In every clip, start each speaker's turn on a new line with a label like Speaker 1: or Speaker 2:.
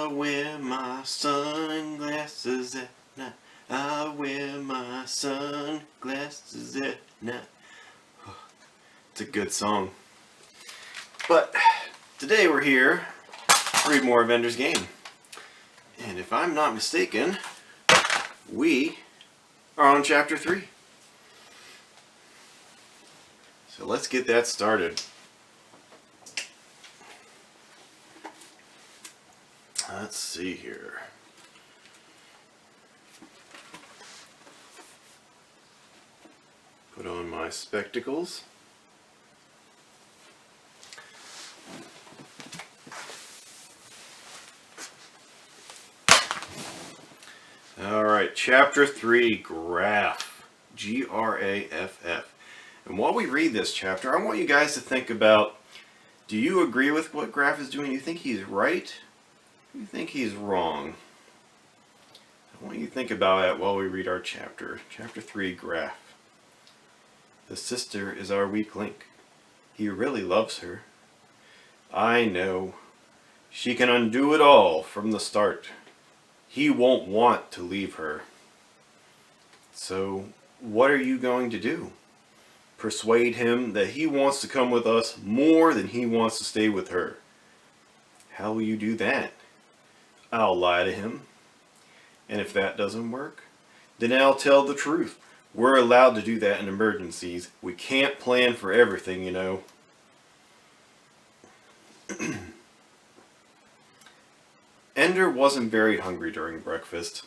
Speaker 1: I wear my sunglasses at night. I wear my sunglasses at night. It's a good song. But today we're here to read more of Ender's Game. And if I'm not mistaken, we are on chapter 3. So let's get that started. Let's see here. Put on my spectacles. Alright, chapter 3, Graff. Graff. And while we read this chapter, I want you guys to think about, do you agree with what Graff is doing? Do you think he's right? Do you think he's wrong? I want you to think about that while we read our chapter. Chapter 3, Graff. The sister is our weak link. He really loves her. I know. She can undo it all from the start. He won't want to leave her. So, what are you going to do? Persuade him that he wants to come with us more than he wants to stay with her. How will you do that? I'll lie to him. And if that doesn't work, then I'll tell the truth. We're allowed to do that in emergencies. We can't plan for everything, you know. Ender wasn't very hungry during breakfast.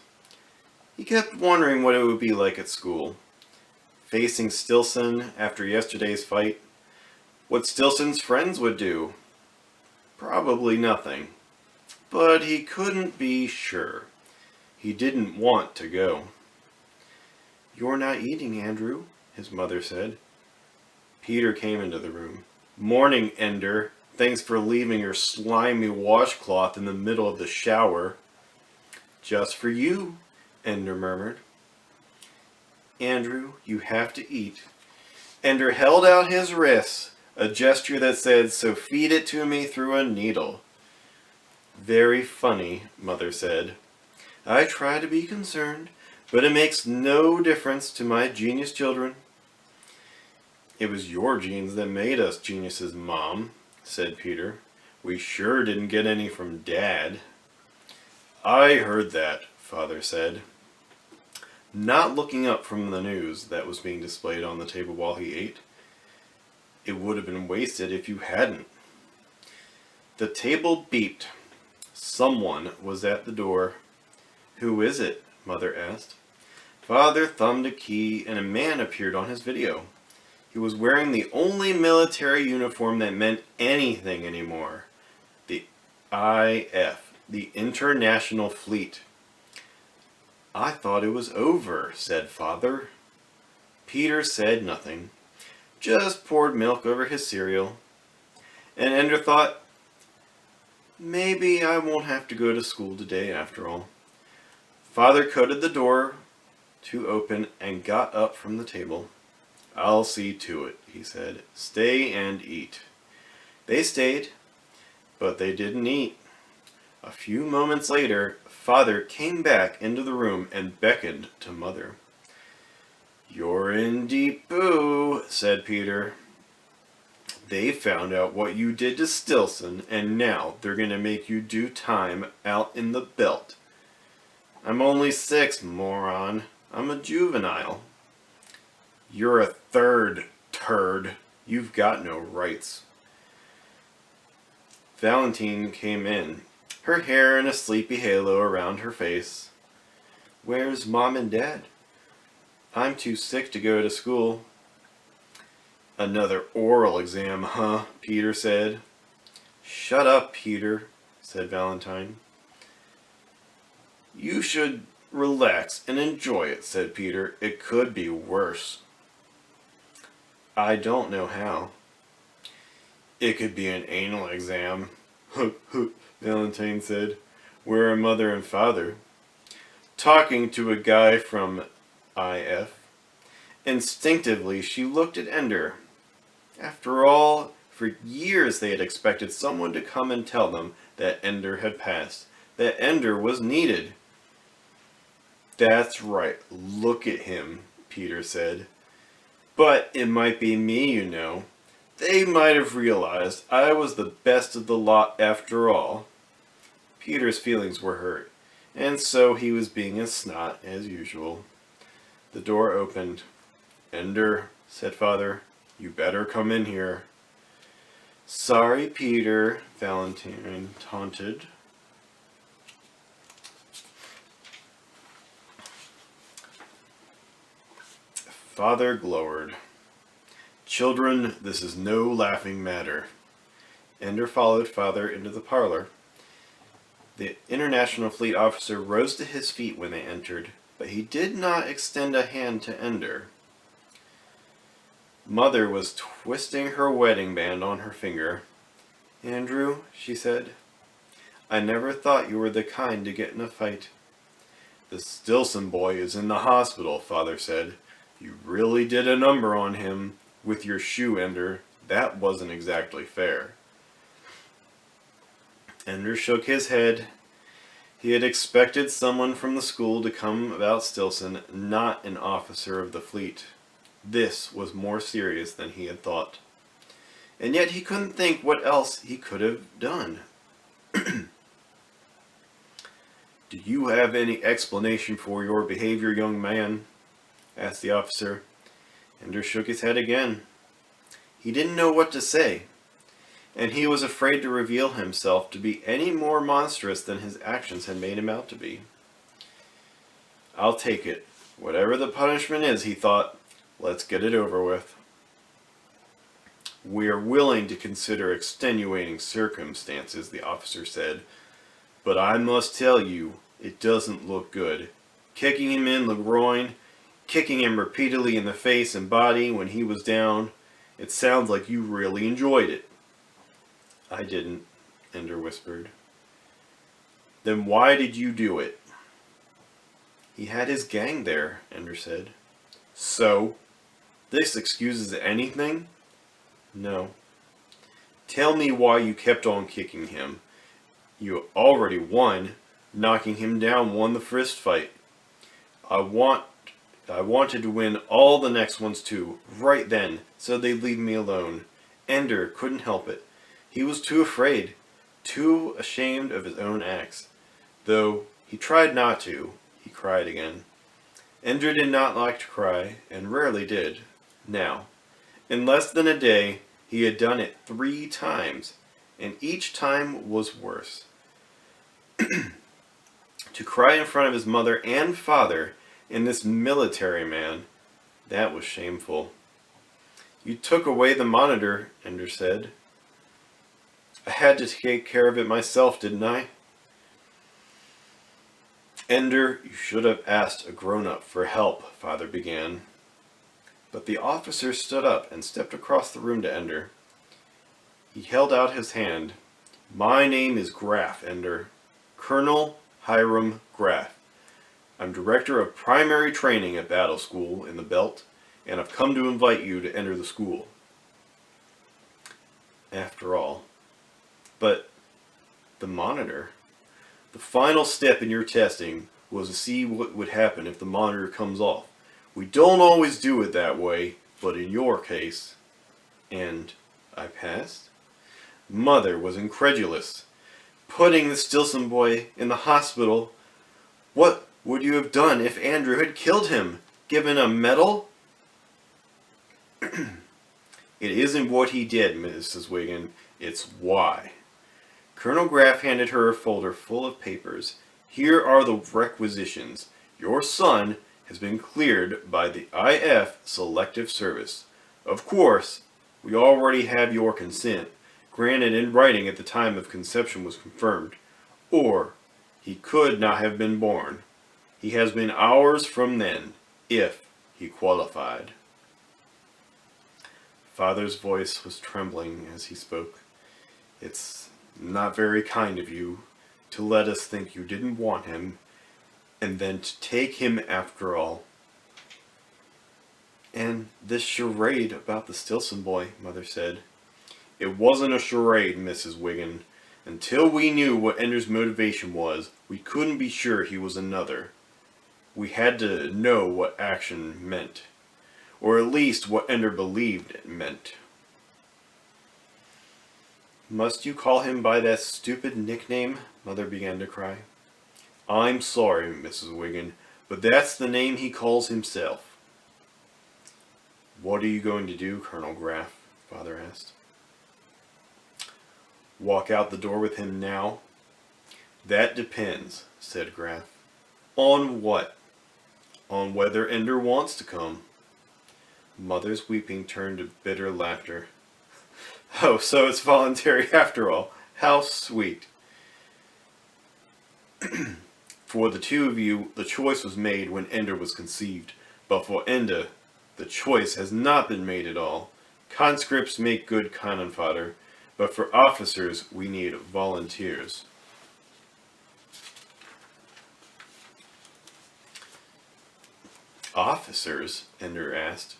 Speaker 1: He kept wondering what it would be like at school. Facing Stilson after yesterday's fight. What Stilson's friends would do. Probably nothing. But he couldn't be sure. He didn't want to go. You're not eating, Andrew, his mother said. Peter came into the room. Morning, Ender. Thanks for leaving your slimy washcloth in the middle of the shower. Just for you, Ender murmured. Andrew, you have to eat. Ender held out his wrists, a gesture that said, so feed it to me through a needle. Very funny, Mother said. I try to be concerned, but it makes no difference to my genius children. It was your genes that made us geniuses, Mom, said Peter. We sure didn't get any from Dad. I heard that, Father said, not looking up from the news that was being displayed on the table while he ate. It would have been wasted if you hadn't. The table beeped. Someone was at the door. Who is it? Mother asked. Father thumbed a key and a man appeared on his video. He was wearing the only military uniform that meant anything anymore. The IF, the International Fleet. I thought it was over, said Father. Peter said nothing, just poured milk over his cereal. And Ender thought, maybe I won't have to go to school today after all. Father coded the door to open and got up from the table. I'll see to it, he said. Stay and eat. They stayed, but they didn't eat. A few moments later, Father came back into the room and beckoned to Mother. You're in deep poo, said Peter. They found out what you did to Stilson, and now they're going to make you do time out in the belt. I'm only 6, moron. I'm a juvenile. You're a third turd. You've got no rights. Valentine came in, her hair in a sleepy halo around her face. Where's Mom and Dad? I'm too sick to go to school. Another oral exam, huh? Peter said. Shut up, Peter, said Valentine. You should relax and enjoy it, said Peter. It could be worse. I don't know how. It could be an anal exam, Valentine said. Where are Mother and Father? Talking to a guy from IF. Instinctively, she looked at Ender. After all, for years they had expected someone to come and tell them that Ender had passed, that Ender was needed. That's right, look at him, Peter said. But it might be me, you know. They might have realized I was the best of the lot after all. Peter's feelings were hurt, and so he was being a snot as usual. The door opened. Ender, said Father, you better come in here. Sorry, Peter, Valentine taunted. Father glowered. Children, this is no laughing matter. Ender followed Father into the parlor. The International Fleet officer rose to his feet when they entered, but he did not extend a hand to Ender. Mother was twisting her wedding band on her finger. Andrew, she said, I never thought you were the kind to get in a fight. The Stilson boy is in the hospital, Father said. You really did a number on him with your shoe, Ender. That wasn't exactly fair. Ender shook his head. He had expected someone from the school to come about Stilson, not an officer of the fleet. This was more serious than he had thought. And yet he couldn't think what else he could have done. Do you have any explanation for your behavior, young man? Asked the officer. Ender shook his head again. He didn't know what to say, and he was afraid to reveal himself to be any more monstrous than his actions had made him out to be. I'll take it. Whatever the punishment is, he thought, let's get it over with. We are willing to consider extenuating circumstances, the officer said, but I must tell you, it doesn't look good. Kicking him in the groin, kicking him repeatedly in the face and body when he was down, it sounds like you really enjoyed it. I didn't, Ender whispered. Then why did you do it? He had his gang there, Ender said. So? This excuses anything? No. Tell me why you kept on kicking him. You already won. Knocking him down won the first fight. I wanted to win all the next ones too, right then, so they'd leave me alone. Ender couldn't help it. He was too afraid, too ashamed of his own acts. Though he tried not to, he cried again. Ender did not like to cry, and rarely did. Now, in less than a day, he had done it 3 times, and each time was worse. To cry in front of his mother and father and this military man, that was shameful. You took away the monitor, Ender said. I had to take care of it myself, didn't I? Ender, you should have asked a grown-up for help, Father began. But the officer stood up and stepped across the room to Ender. He held out his hand. My name is Graff, Ender. Colonel Hiram Graff. I'm Director of Primary Training at Battle School in the Belt, and I've come to invite you to enter the school. After all. But the monitor. The final step in your testing was to see what would happen if the monitor comes off. We don't always do it that way, but in your case. And I passed? Mother was incredulous. Putting the Stilson boy in the hospital. What would you have done if Andrew had killed him? Given a medal? It isn't what he did, Mrs. Wiggin. It's why. Colonel Graff handed her a folder full of papers. Here are the requisitions. Your son has been cleared by the IF Selective Service. Of course, we already have your consent, granted in writing at the time of conception was confirmed. Or, he could not have been born. He has been ours from then, if he qualified. Father's voice was trembling as he spoke. It's not very kind of you to let us think you didn't want him, and then to take him after all. And this charade about the Stilson boy, Mother said. It wasn't a charade, Mrs. Wiggin, Until we knew what Ender's motivation was, we couldn't be sure he was another. We had to know what action meant. Or at least what Ender believed it meant. Must you call him by that stupid nickname? Mother began to cry. I'm sorry, Mrs. Wiggin, but that's the name he calls himself. What are you going to do, Colonel Graff? Father asked. Walk out the door with him now? That depends, said Graff. On what? On whether Ender wants to come. Mother's weeping turned to bitter laughter. Oh, so it's voluntary after all. How sweet. For the two of you, the choice was made when Ender was conceived. But for Ender, the choice has not been made at all. Conscripts make good cannon fodder, but for officers we need volunteers. Officers? Ender asked.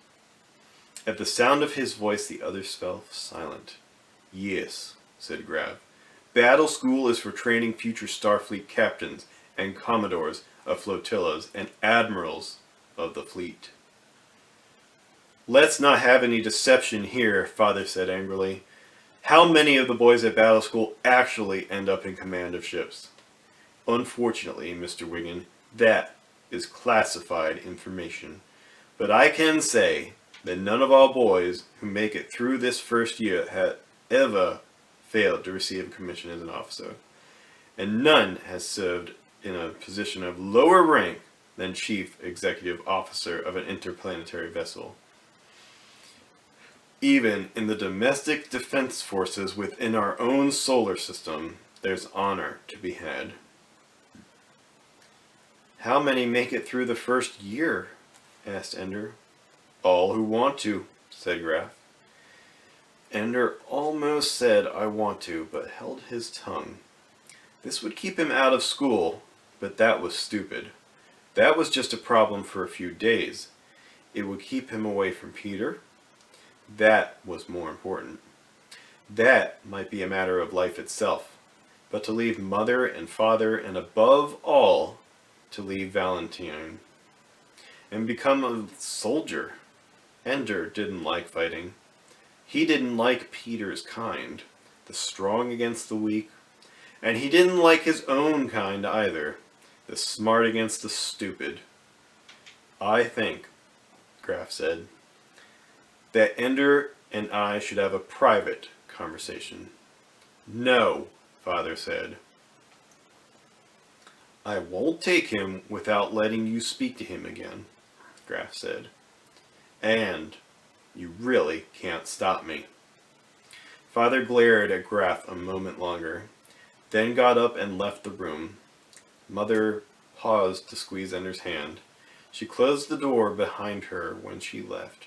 Speaker 1: At the sound of his voice, the others fell silent. Yes, said Graff. Battle school is for training future Starfleet captains and commodores of flotillas and admirals of the fleet. Let's not have any deception here, Father said angrily. How many of the boys at battle school actually end up in command of ships? Unfortunately, Mr. Wiggin, that is classified information. But I can say that none of our boys who make it through this first year have ever failed to receive a commission as an officer. And none has served in a position of lower rank than Chief Executive Officer of an interplanetary vessel. Even in the domestic defense forces within our own solar system, there's honor to be had. How many make it through the first year? Asked Ender. All who want to, said Graff. Ender almost said I want to, but held his tongue. This would keep him out of school, but that was stupid. That was just a problem for a few days. It would keep him away from Peter. That was more important. That might be a matter of life itself, but to leave Mother and Father, and above all, to leave Valentine, and become a soldier. Ender didn't like fighting. He didn't like Peter's kind, the strong against the weak, and he didn't like his own kind either, the smart against the stupid. I think, Graff said, that Ender and I should have a private conversation. No, Father said. I won't take him without letting you speak to him again, Graff said. And you really can't stop me. Father glared at Graff a moment longer, then got up and left the room. Mother paused to squeeze Ender's hand. She closed the door behind her when she left.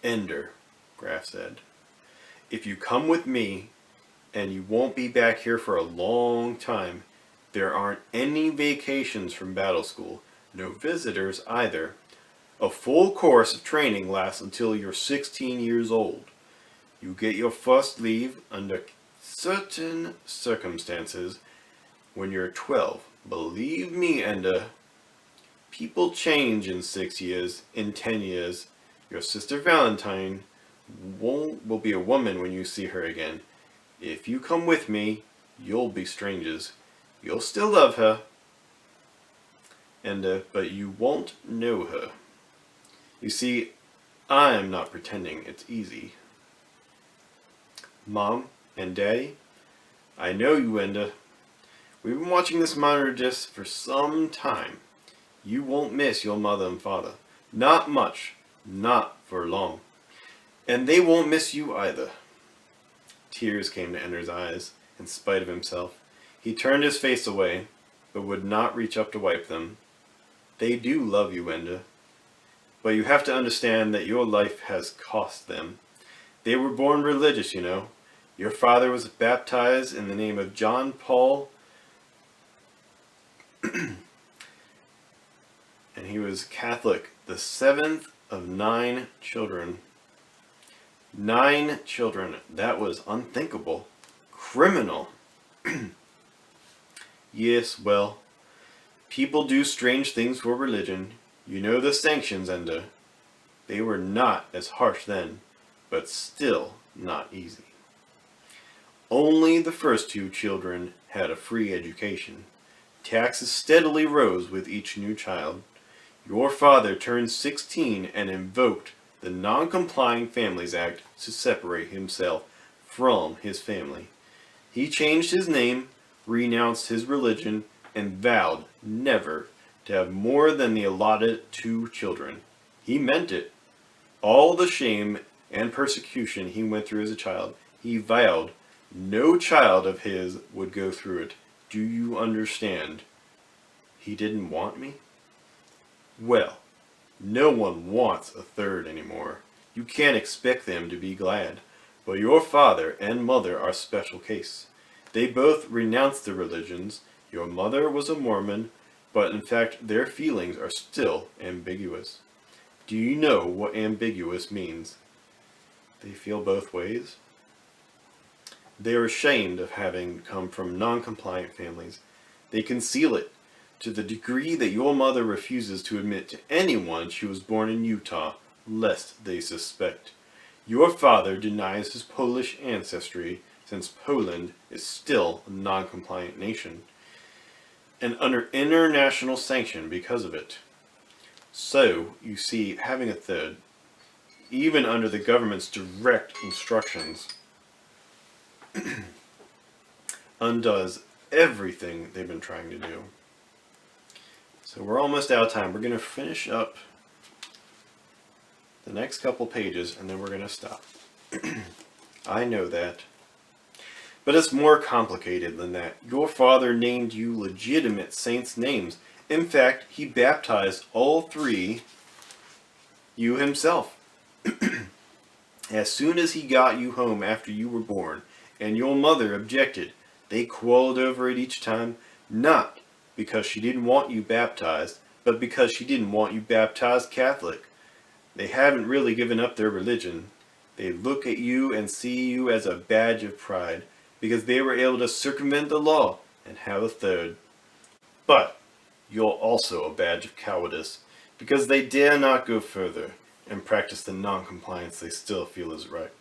Speaker 1: Ender, Graff said, if you come with me, and you won't be back here for a long time, there aren't any vacations from battle school, no visitors either. A full course of training lasts until you're 16 years old. You get your first leave under certain circumstances when you're 12. Believe me, Ender, people change in 6 years, in 10 years. Your sister Valentine will be a woman when you see her again. If you come with me, you'll be strangers. You'll still love her, but you won't know her. You see, I'm not pretending it's easy. Mom and Daddy, I know you, Ender. We've been watching this monitor disc for some time. You won't miss your mother and father. Not much. Not for long. And they won't miss you either. Tears came to Ender's eyes, in spite of himself. He turned his face away, but would not reach up to wipe them. They do love you, Ender. But you have to understand that your life has cost them. They were born religious, you know. Your father was baptized in the name of John Paul, and he was Catholic, the seventh of 9 children. 9 children. That was unthinkable. Criminal. Yes, well, people do strange things for religion. You know the sanctions, and they were not as harsh then, but still not easy. Only the first two children had a free education. Taxes steadily rose with each new child. Your father turned 16 and invoked the Non-Complying Families Act to separate himself from his family. He changed his name, renounced his religion, and vowed never to have more than the allotted 2 children. He meant it. All the shame and persecution he went through as a child, he vowed no child of his would go through it. Do you understand? He didn't want me? Well, no one wants a third anymore. You can't expect them to be glad. But your father and mother are a special case. They both renounced their religions. Your mother was a Mormon, but in fact their feelings are still ambiguous. Do you know what ambiguous means? They feel both ways. They are ashamed of having come from non-compliant families. They conceal it to the degree that your mother refuses to admit to anyone she was born in Utah, lest they suspect. Your father denies his Polish ancestry, since Poland is still a non-compliant nation, and under international sanction because of it. So, you see, having a third, even under the government's direct instructions, undoes everything they've been trying to do. So we're almost out of time. We're going to finish up the next couple pages and then we're going to stop. I know that. But it's more complicated than that. Your father named you legitimate saints' names. In fact, he baptized all 3 you himself. As soon as he got you home after you were born, and your mother objected, they quarreled over it each time, not because she didn't want you baptized, but because she didn't want you baptized Catholic. They haven't really given up their religion. They look at you and see you as a badge of pride, because they were able to circumvent the law and have a third. But you're also a badge of cowardice, because they dare not go further and practice the non-compliance they still feel is right.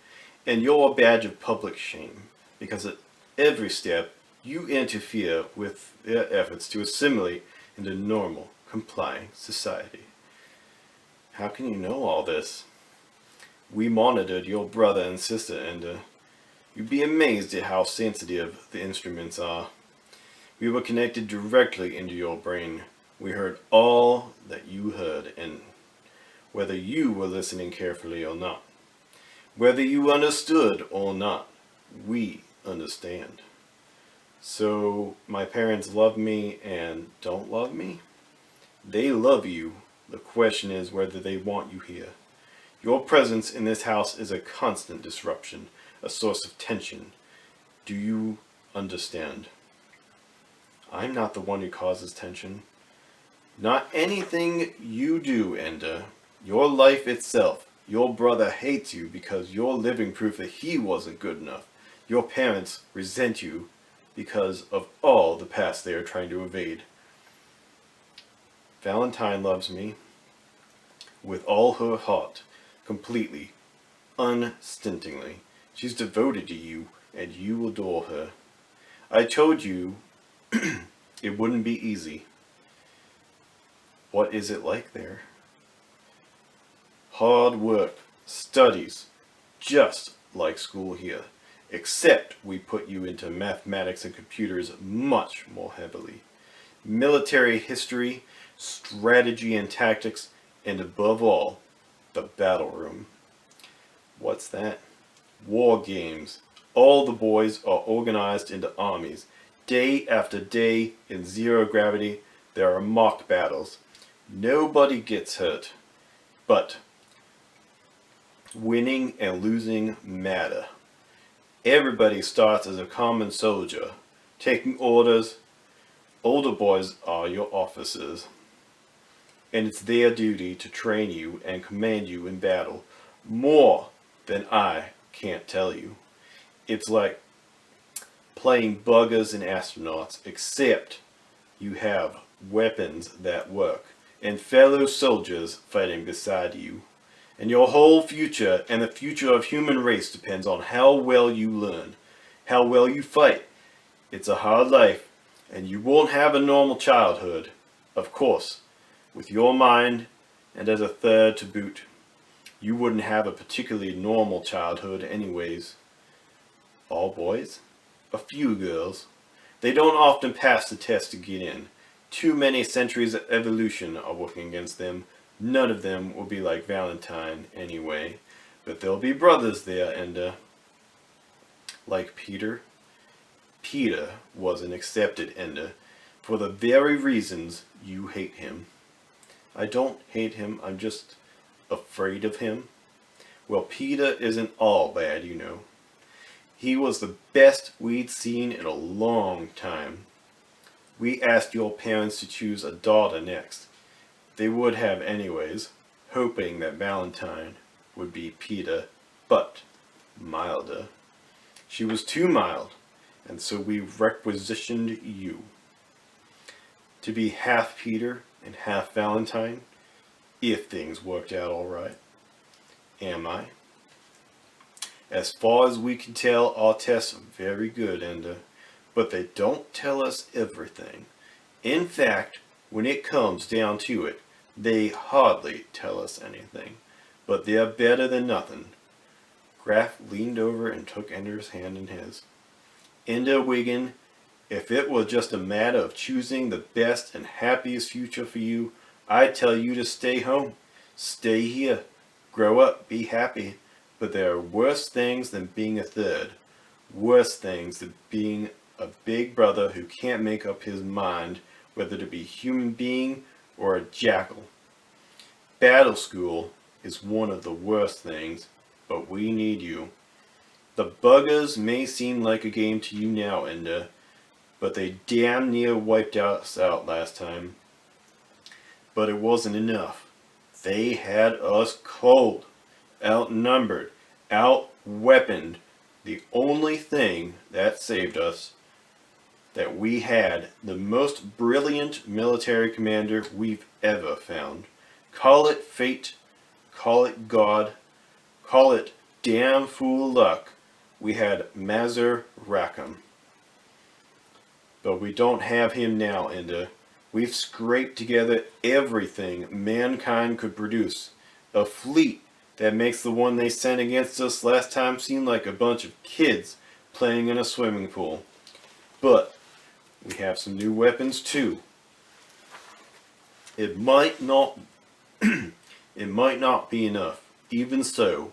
Speaker 1: And you're a badge of public shame, because at every step you interfere with their efforts to assimilate into normal, complying society. How can you know all this? We monitored your brother and sister, and you'd be amazed at how sensitive the instruments are. We were connected directly into your brain. We heard all that you heard, and whether you were listening carefully or not, whether you understood or not, we understand. So, my parents love me and don't love me? They love you. The question is whether they want you here. Your presence in this house is a constant disruption, a source of tension. Do you understand? I'm not the one who causes tension. Not anything you do, Enda. Your life itself. Your brother hates you because you're living proof that he wasn't good enough. Your parents resent you because of all the past they are trying to evade. Valentine loves me with all her heart, completely, unstintingly. She's devoted to you, and you adore her. I told you it wouldn't be easy. What is it like there? Hard work, studies, just like school here. Except we put you into mathematics and computers much more heavily. Military history, strategy and tactics, and above all, the battle room. What's that? War games. All the boys are organized into armies. Day after day, in zero gravity, there are mock battles. Nobody gets hurt. But winning and losing matter. Everybody starts as a common soldier, taking orders. Older boys are your officers, and it's their duty to train you and command you in battle, more than I can't tell you. It's like playing buggers and astronauts, except you have weapons that work, and fellow soldiers fighting beside you. And your whole future and the future of human race depends on how well you learn, how well you fight. It's a hard life, and you won't have a normal childhood, of course, with your mind, and as a third to boot. You wouldn't have a particularly normal childhood anyways. All boys? A few girls. They don't often pass the test to get in. Too many centuries of evolution are working against them. None of them will be like Valentine anyway. But there'll be brothers there, and like Peter. Peter wasn't accepted, Enda, for the very reasons you hate him. I don't hate him, I'm just afraid of him. Well, Peter isn't all bad, you know. He was the best we'd seen in a long time. We asked your parents to choose a daughter next. They would have anyways, hoping that Valentine would be Peter, but milder. She was too mild, and so we requisitioned you. To be half Peter and half Valentine, if things worked out all right. Am I? As far as we can tell, our tests are very good, Enda, but they don't tell us everything. In fact, when it comes down to it, they hardly tell us anything, but they're better than nothing. Graff leaned over and took Ender's hand in his. Enda Wiggin, if it were just a matter of choosing the best and happiest future for you, I'd tell you to stay home. Stay here. Grow up. Be happy. But there are worse things than being a third. Worse things than being a big brother who can't make up his mind whether to be a human being or a jackal. Battle school is one of the worst things, but we need you. The buggers may seem like a game to you now, Enda, but they damn near wiped us out last time. But it wasn't enough. They had us cold, outnumbered, out-weaponed. The only thing that saved us, that we had the most brilliant military commander we've ever found. Call it fate, call it God, call it damn fool luck. We had Mazar Rackham. But we don't have him now, Enda. We've scraped together everything mankind could produce. A fleet that makes the one they sent against us last time seem like a bunch of kids playing in a swimming pool. But we have some new weapons too. It might not be enough, even so,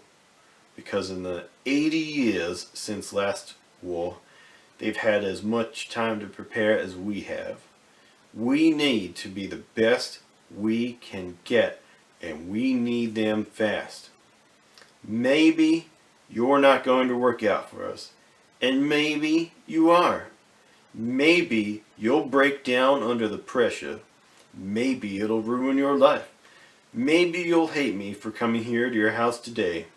Speaker 1: because in the 80 years since last war, they've had as much time to prepare as we have. We need to be the best we can get, and we need them fast. Maybe you're not going to work out for us, and maybe you are. Maybe you'll break down under the pressure. Maybe it'll ruin your life. Maybe you'll hate me for coming here to your house today.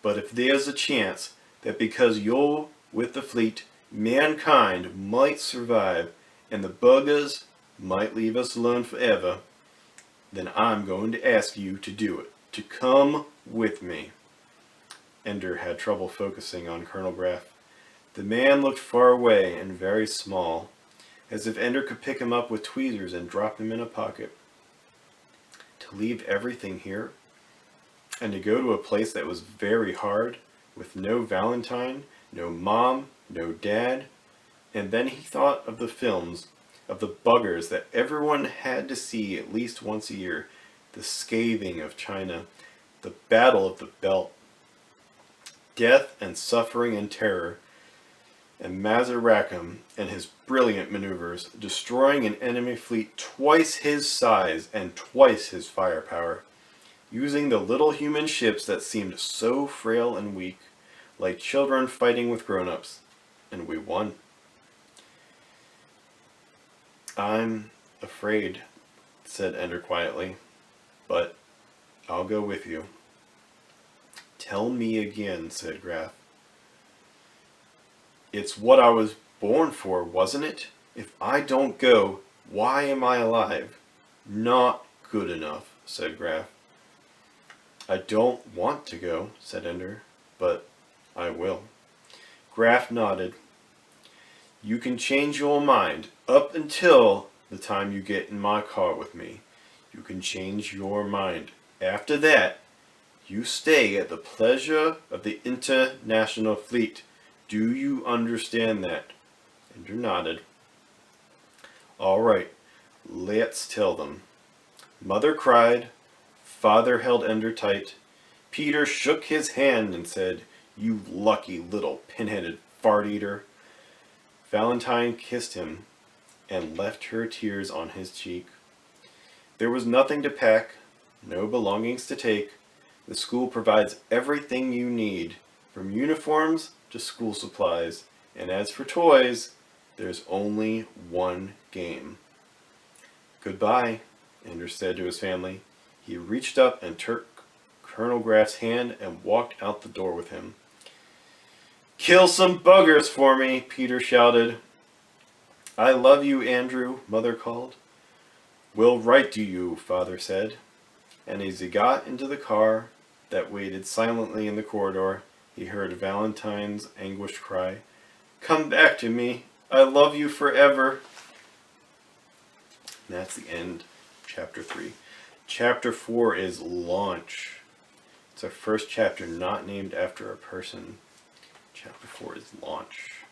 Speaker 1: But if there's a chance that because you're with the fleet, mankind might survive and the buggers might leave us alone forever, then I'm going to ask you to do it, to come with me. Ender had trouble focusing on Colonel Graff. The man looked far away and very small, as if Ender could pick him up with tweezers and drop him in a pocket. To leave everything here, and to go to a place that was very hard, with no Valentine, no mom, no dad. And then he thought of the films, of the buggers that everyone had to see at least once a year, the scathing of China, the battle of the belt, death and suffering and terror, and Mazar Rackham and his brilliant maneuvers, destroying an enemy fleet twice his size and twice his firepower, using the little human ships that seemed so frail and weak, like children fighting with grown-ups, and we won. I'm afraid, said Ender quietly, but I'll go with you. Tell me again, said Graff. It's what I was born for, wasn't it? If I don't go, why am I alive? Not good enough, said Graff. I don't want to go, said Ender, but I will. Graff nodded. You can change your mind up until the time you get in my car with me. You can change your mind. After that, you stay at the pleasure of the International Fleet. Do you understand that? Ender nodded. All right, let's tell them. Mother cried. Father held Ender tight. Peter shook his hand and said, You lucky little pin-headed fart-eater. Valentine kissed him and left her tears on his cheek. There was nothing to pack, no belongings to take. The school provides everything you need, from uniforms to school supplies. And as for toys, there's only one game. Goodbye, Ender said to his family. He reached up and took Colonel Graff's hand and walked out the door with him. Kill some buggers for me, Peter shouted. I love you, Andrew, Mother called. We'll write to you, Father said. And as he got into the car that waited silently in the corridor, he heard Valentine's anguished cry, Come back to me. I love you forever. And that's the end of Chapter 3. Chapter 4 is Launch. It's our first chapter not named after a person. Chapter 4 is Launch.